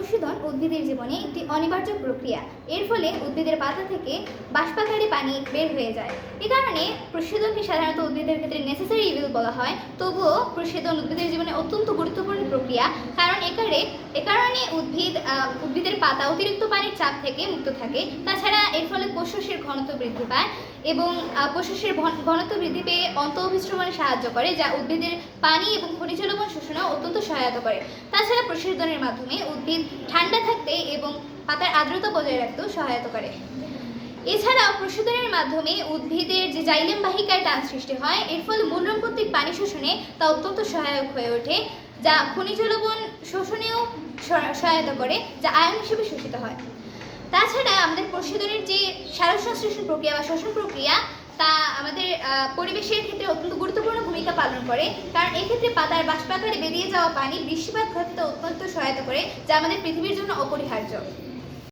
প্রশোধন উদ্ভিদের জীবনে একটি অনিবার্য প্রক্রিয়া। এর ফলে উদ্ভিদের পাতা থেকে বাষ্পাকারে পানি বের হয়ে যায়। এ কারণে প্রশোধনকে সাধারণত উদ্ভিদের ক্ষেত্রে নেসেসারি ইভিল বলা হয়। তবুও প্রশোধন উদ্ভিদের জীবনে অত্যন্ত গুরুত্বপূর্ণ প্রক্রিয়া, কারণ এ কারণে উদ্ভিদের পাতা অতিরিক্ত পানির চাপ থেকে মুক্ত থাকে। তাছাড়া এর ফলে কোষের ঘনত্ব বৃদ্ধি পায় এবং কোষের ঘনত্ব বৃদ্ধি পেয়ে অন্তঃঅভিস্রবণে সাহায্য করে, যা উদ্ভিদের পানি এবং খনিজ লবণ শোষণে অত্যন্ত সহায়তা করে। তাছাড়া প্রশোধনের মাধ্যমে উদ্ভিদ ঠান্ডা থাকতে এবং পাতার আর্দ্রতা বজায় রাখতেও সহায়তা করে। এছাড়াও প্রশোধনের মাধ্যমে উদ্ভিদের যে জাইলেম বাহিকায় টান সৃষ্টি হয়, এর ফলে মূলরম কর্তৃক পানি শোষণে তা অত্যন্ত সহায়ক হয়ে ওঠে, যা খনিজ লবণ শোষণেও সহায়তা করে, যা আয়ন হিসেবে শোষিত হয়। তাছাড়া আমাদের প্রশোধনের যে সালোক সংশ্লেষণ প্রক্রিয়া বা শ্বসন প্রক্রিয়া, তা আমাদের পরিবেশের ক্ষেত্রে অত্যন্ত গুরুত্বপূর্ণ ভূমিকা পালন করে, কারণ এক্ষেত্রে পাতার বাষ্পাকারে বেরিয়ে যাওয়া পানি বৃষ্টিপাত ঘটাতে অত্যন্ত সহায়তা করে, যা আমাদের পৃথিবীর জন্য অপরিহার্য।